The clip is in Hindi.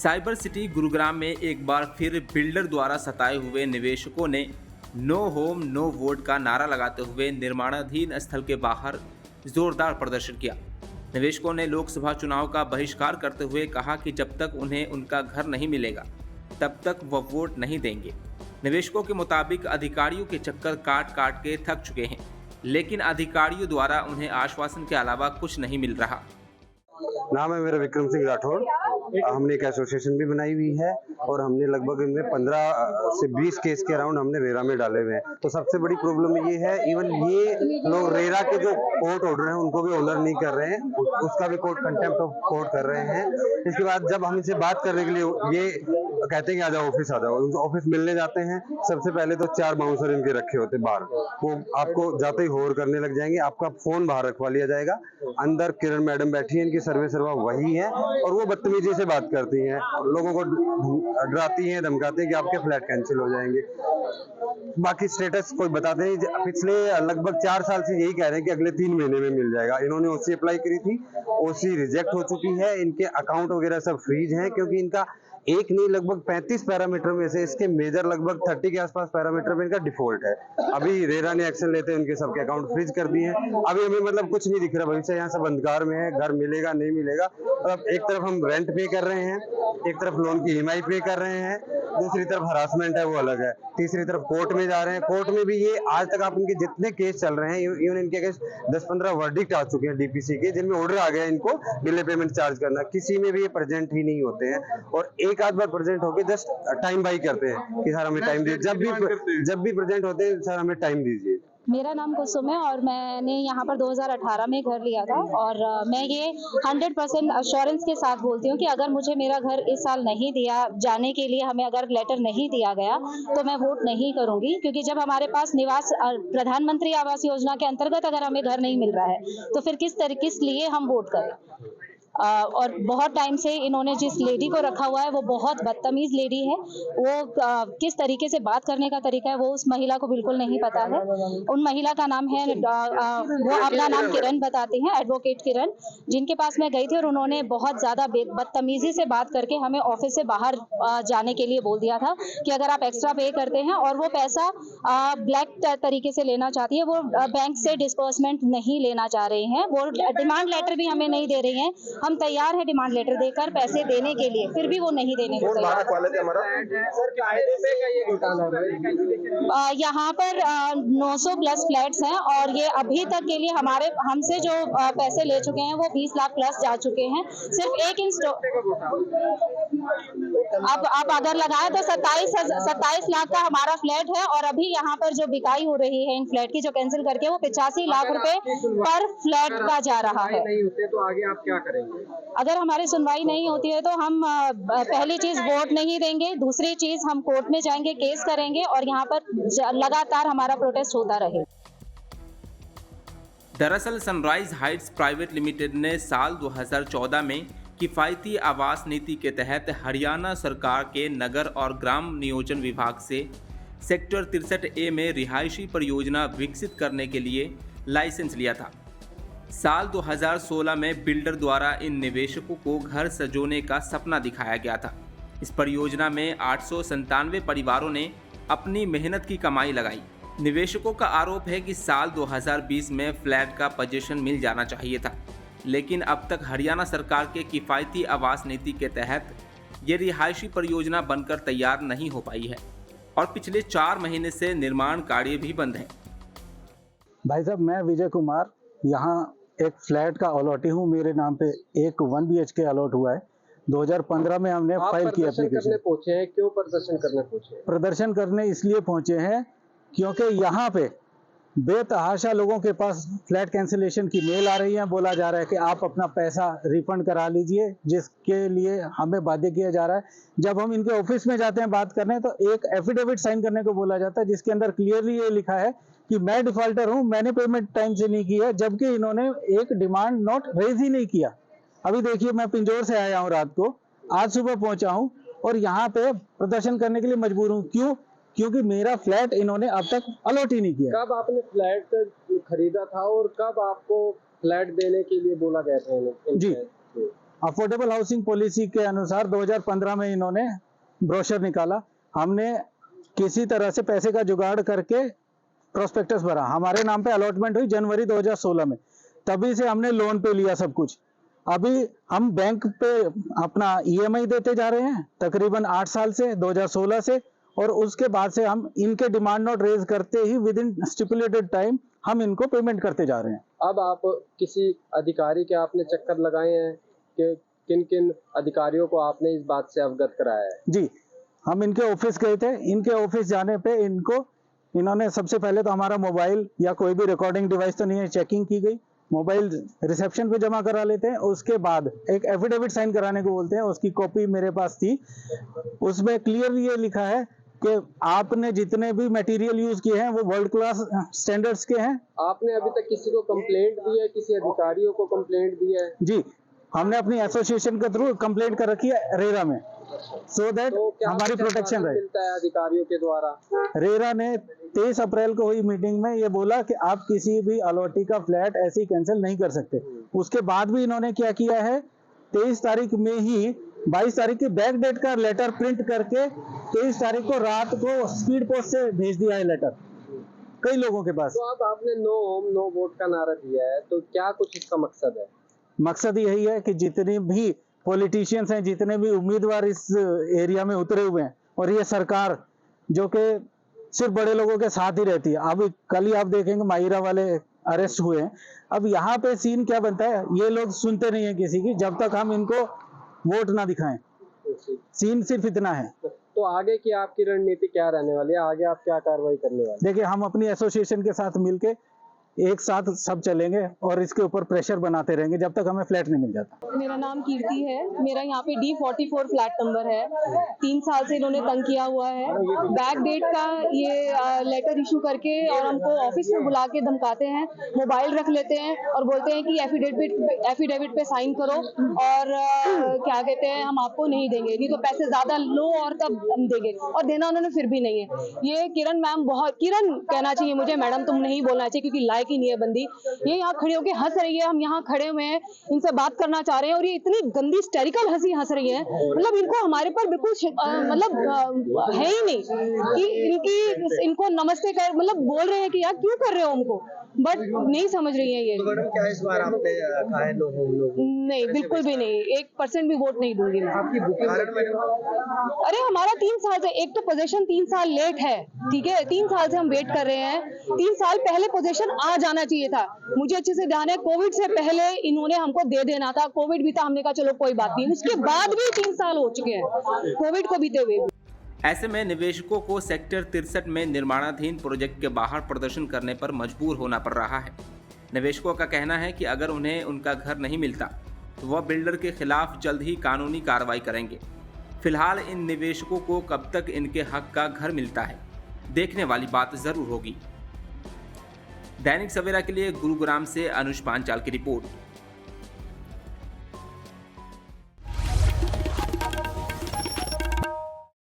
साइबर सिटी गुरुग्राम में एक बार फिर बिल्डर द्वारा सताए हुए निवेशकों ने नो होम नो वोट का नारा लगाते हुए निर्माणाधीन स्थल के बाहर जोरदार प्रदर्शन किया। निवेशकों ने लोकसभा चुनाव का बहिष्कार करते हुए कहा कि जब तक उन्हें उनका घर नहीं मिलेगा तब तक वह वोट नहीं देंगे। निवेशकों के मुताबिक अधिकारियों के चक्कर काट काट के थक चुके हैं, लेकिन अधिकारियों द्वारा उन्हें आश्वासन के अलावा कुछ नहीं मिल रहा। नाम है मेरा विक्रम सिंह राठौड़। हमने एक एसोसिएशन भी बनाई हुई है और हमने लगभग इनमें 15 से 20 केस के अराउंड हमने रेरा में डाले हुए हैं। तो सबसे बड़ी प्रॉब्लम ये है, इवन ये लोग रेरा के जो कोर्ट ऑर्डर हैं उनको भी ऑनर नहीं कर रहे हैं, उसका भी कोर्ट कंटेम्प्ट ऑफ कोर्ट कर रहे हैं। इसके बाद जब हम इनसे बात करने के लिए ये कहते हैं कि आ जाओ ऑफिस आ जाओ, ऑफिस मिलने जाते हैं, सबसे पहले तो 4 बाउंसर इनके रखे होते बाहर, वो आपको जाते ही होर करने लग जाएंगे, आपका फोन बाहर रखवा लिया जाएगा। अंदर किरण मैडम बैठी है, इनकी सर्वे सर्वा वही है और वो बदतमीजी से बात करती हैं, लोगों को डराती हैं, धमकाती हैं कि आपके फ्लैट कैंसिल हो जाएंगे। बाकी स्टेटस कोई बताते नहीं। पिछले लगभग 4 साल से यही कह रहे हैं कि अगले 3 महीने में मिल जाएगा। इन्होंने ओसी अप्लाई करी थी, ओसी रिजेक्ट हो चुकी है, इनके अकाउंट वगैरह सब फ्रीज हैं क्योंकि इनका एक नहीं लगभग 35 पैरामीटर में से इसके मेजर लगभग 30 के आसपास पैरामीटर में इनका डिफॉल्ट है। अभी रेरा ने एक्शन लेते हैं, उनके सबके अकाउंट फ्रीज कर दिए हैं। अभी हमें मतलब कुछ नहीं दिख रहा, भविष्य यहाँ सब अंधकार में है, घर मिलेगा नहीं मिलेगा। मतलब एक तरफ हम रेंट पे कर रहे हैं, एक तरफ लोन की ईएमआई पे कर रहे हैं, दूसरी तरफ हरासमेंट है वो अलग है, तीसरी तरफ कोर्ट में जा रहे हैं। कोर्ट में भी ये आज तक आप इनके जितने केस चल रहे हैं, इवन इनके अगेंस्ट 10-15 वर्डिक्ट आ चुके हैं डीपीसी के, जिनमें ऑर्डर आ गया इनको डिले पेमेंट चार्ज करना, किसी में भी ये प्रेजेंट ही नहीं होते हैं और एक आध बार प्रेजेंट होके जस्ट टाइम बाई करते हैं कि सर हमें टाइम दीजिए। जब भी प्रेजेंट होते हैं सर हमें टाइम दीजिए। मेरा नाम कुसुम है और मैंने यहाँ पर 2018 में घर लिया था और मैं ये 100% अश्योरेंस के साथ बोलती हूँ कि अगर मुझे मेरा घर इस साल नहीं दिया जाने के लिए, हमें अगर लेटर नहीं दिया गया तो मैं वोट नहीं करूँगी, क्योंकि जब हमारे पास निवास प्रधानमंत्री आवास योजना के अंतर्गत अगर हमें घर नहीं मिल रहा है तो फिर किस लिए हम वोट करें। और बहुत टाइम से इन्होंने जिस लेडी को रखा हुआ है वो बहुत बदतमीज लेडी है। वो किस तरीके से बात करने का तरीका है वो उस महिला को बिल्कुल नहीं पता है। उन महिला का नाम है, वो अपना नाम किरण बताती हैं, एडवोकेट किरण, जिनके पास मैं गई थी और उन्होंने बहुत ज़्यादा बदतमीजी से बात करके हमें ऑफिस से बाहर जाने के लिए बोल दिया था कि अगर आप एक्स्ट्रा पे करते हैं, और वो पैसा ब्लैक तरीके से लेना चाहती है, वो बैंक से डिस्बर्समेंट नहीं लेना चाह रही हैं, वो डिमांड लेटर भी हमें नहीं दे रही हैं। हम तैयार है डिमांड लेटर देकर पैसे देने के लिए, फिर भी वो नहीं देने को तैयार। यहाँ पर 900 प्लस फ्लैट्स हैं और ये अभी तक के लिए हमसे जो पैसे ले चुके हैं वो 20 लाख प्लस जा चुके हैं। सिर्फ एक अब अगर लगाए तो 27 लाख का हमारा फ्लैट है और अभी यहाँ पर जो बिकाई हो रही है इन फ्लैट की, जो कैंसिल करके, वो 85 लाख रुपए पर फ्लैट का जा रहा है। नहीं होते तो आगे आप क्या करेंगे? अगर हमारी सुनवाई नहीं होती है तो हम पहली चीज वोट नहीं देंगे, दूसरी चीज हम कोर्ट में जाएंगे, केस करेंगे और यहाँ पर लगातार हमारा प्रोटेस्ट होता रहे। दरअसल सनराइज हाइट्स प्राइवेट लिमिटेड ने साल 2014 में किफ़ायती आवास नीति के तहत हरियाणा सरकार के नगर और ग्राम नियोजन विभाग से सेक्टर 63A में रिहायशी परियोजना विकसित करने के लिए लाइसेंस लिया था। साल 2016 में बिल्डर द्वारा इन निवेशकों को घर सजोने का सपना दिखाया गया था। इस परियोजना में 897 परिवारों ने अपनी मेहनत की कमाई लगाई। निवेशकों का आरोप है कि साल 2020 में फ्लैट का पोजीशन मिल जाना चाहिए था, लेकिन अब तक हरियाणा सरकार के किफ़ायती आवास नीति के तहत ये रिहायशी परियोजना बनकर तैयार नहीं हो पाई है और पिछले 4 महीने से निर्माण कार्य भी बंद है। भाई साहब, मैं विजय कुमार यहाँ एक फ्लैट का अलॉटी हूँ। मेरे नाम पे एक 1 BHK अलॉट हुआ है। 2015 में हमने फाइल की एप्लीकेशन। पहुंचे हैं, क्यों प्रदर्शन करने पहुंचे? प्रदर्शन करने इसलिए पहुंचे हैं क्योंकि यहाँ पे बेतहाशा लोगों के पास फ्लैट कैंसिलेशन की मेल आ रही है। बोला जा रहा है कि आप अपना पैसा रिफंड करा लीजिए, जिसके लिए हमें बाध्य किया जा रहा है। जब हम इनके ऑफिस में जाते हैं बात करने तो एक एफिडेविट साइन करने को बोला जाता है, जिसके अंदर क्लियरली ये लिखा है कि मैं डिफॉल्टर हूं, मैंने पेमेंट टाइम से नहीं किया, जबकि इन्होंने एक डिमांड नोट रेज ही नहीं किया। अभी देखिए, मैं पिंजौर से आया हूं रात को, आज सुबह पहुंचा हूं और यहाँ पे प्रदर्शन करने के लिए मजबूर हूँ। क्यों? क्योंकि मेरा फ्लैट इन्होंने अब तक अलॉट ही नहीं किया। कब आपने फ्लैट खरीदा था और कब आपको फ्लैट देने के लिए बोला गया था? जी, अफोर्डेबल हाउसिंग पॉलिसी के अनुसार 2015 में इन्होंने ब्रोशर निकाला। हमने किसी तरह से पैसे का जुगाड़ करके प्रोस्पेक्टस भरा, हमारे नाम पे अलॉटमेंट हुई जनवरी 2016 में, तभी से हमने लोन पे लिया सब कुछ। अभी हम बैंक पे अपना EMI देते जा रहे हैं तकरीबन 8 साल से, 2016 से, और उसके बाद से हम इनके डिमांड नोट रेज करते ही विद इन स्टिपुलेटेड टाइम हम इनको पेमेंट करते जा रहे हैं। अब आप किसी अधिकारी के आपने चक्कर लगाए हैं कि किन किन अधिकारियों को आपने इस बात से अवगत कराया है? जी, हम इनके ऑफिस गए थे। इनके ऑफिस जाने पे इन्होंने सबसे पहले तो हमारा मोबाइल या कोई भी रिकॉर्डिंग डिवाइस तो नहीं है, चेकिंग की गई, मोबाइल रिसेप्शन पे जमा करा लेते हैं। उसके बाद एक एफिडेविट साइन कराने को बोलते हैं, उसकी कॉपी मेरे पास थी। उसमें क्लियरली ये लिखा है कि आपने जितने भी मटेरियल यूज किए हैं वो वर्ल्ड क्लास स्टैंडर्ड्स के हैं। आपने अभी तक किसी को कंप्लेंट दी है, किसी अधिकारियों को कंप्लेंट दी है? जी, हमने अपनी एसोसिएशन के थ्रू कंप्लेंट कर रखी है रेरा में, सो दैट तो क्या हमारी प्रोटेक्शन रहे। मिलता है अधिकारियों के द्वारा? रेरा ने 23 अप्रैल को हुई मीटिंग में ये बोला कि आप किसी भी अलॉटी का फ्लैट ऐसे ही कैंसिल नहीं कर सकते। उसके बाद भी इन्होंने क्या किया है, 23 तारीख में ही 22 तारीख की बैक डेट का लेटर प्रिंट करके 23 तारीख को रात को स्पीड पोस्ट से भेज दिया है लेटर कई लोगों के पास। तो अब आपने नो होम नो वोट का नारा दिया है, तो क्या कुछ इसका मकसद है? मकसद यही है कि जितने भी पॉलिटिशियंस हैं, जितने भी उम्मीदवार इस एरिया में उतरे हुए हैं, और ये सरकार जो कि सिर्फ बड़े लोगों के साथ ही रहती है। अब कल ही आप देखेंगे माहिरा वाले अरेस्ट हुए हैं। अब यहाँ पे सीन क्या बनता है, ये लोग सुनते नहीं है किसी की जब तक हम इनको वोट ना दिखाएं। सीन सिर्फ इतना है। तो आगे की आपकी रणनीति क्या रहने वाली है? आगे आप क्या कार्रवाई करने वाले हैं? देखिए, हम अपनी एसोसिएशन के साथ मिलके एक साथ सब चलेंगे और इसके ऊपर प्रेशर बनाते रहेंगे जब तक हमें फ्लैट नहीं मिल जाता। मेरा नाम कीर्ति है, मेरा यहाँ पे D44 फ्लैट नंबर है। 3 साल से इन्होंने तंग किया हुआ है। बैक डेट का ये लेटर इशू करके और हमको ऑफिस में बुला के धमकाते हैं, मोबाइल रख लेते हैं और बोलते हैं कि एफिडेविट पे साइन करो और क्या कहते हैं हम आपको नहीं देंगे, नहीं तो पैसे ज्यादा लो और तब हम देंगे, और देना उन्होंने फिर भी नहीं है। ये किरण मैम, बहुत किरण कहना चाहिए मुझे, मैडम तुम नहीं बोलना चाहिए क्योंकि लायक ही नहीं है बंदी। ये यहाँ खड़े होके हंस रही है, हम यहाँ खड़े हुए हैं इनसे बात करना चाह रहे हैं और ये इतनी गंदी हिस्टेरिकल हंसी हंस रही है, मतलब इनको हमारे पर बिल्कुल मतलब है ही नहीं कि इनको नमस्ते कर, मतलब बोल रहे हैं कि यार क्यों कर रहे हो हमको, बट नहीं समझ रही है ये। तो मैडम क्या इस बार आपने कहा है नो होम नो वोट? नहीं, बिल्कुल भी नहीं, 1% भी वोट नहीं दूंगी मैं। आपकी बुकिंग अरे हमारा 3 साल से, एक तो पोजीशन 3 साल लेट है, ठीक है, 3 साल से हम वेट कर रहे हैं। 3 साल पहले पोजीशन आ जाना चाहिए था। मुझे अच्छे से ध्यान है, कोविड से पहले इन्होंने हमको दे देना था। कोविड भी था, हमने कहा चलो कोई बात नहीं, उसके बाद भी 3 साल हो चुके हैं कोविड को बीते हुए। ऐसे में निवेशकों को सेक्टर 63 में निर्माणाधीन प्रोजेक्ट के बाहर प्रदर्शन करने पर मजबूर होना पड़ रहा है। निवेशकों का कहना है कि अगर उन्हें उनका घर नहीं मिलता तो वह बिल्डर के खिलाफ जल्द ही कानूनी कार्रवाई करेंगे। फिलहाल इन निवेशकों को कब तक इनके हक का घर मिलता है, देखने वाली बात जरूर होगी। दैनिक सवेरा के लिए गुरुग्राम से अनुज पांचाल की रिपोर्ट।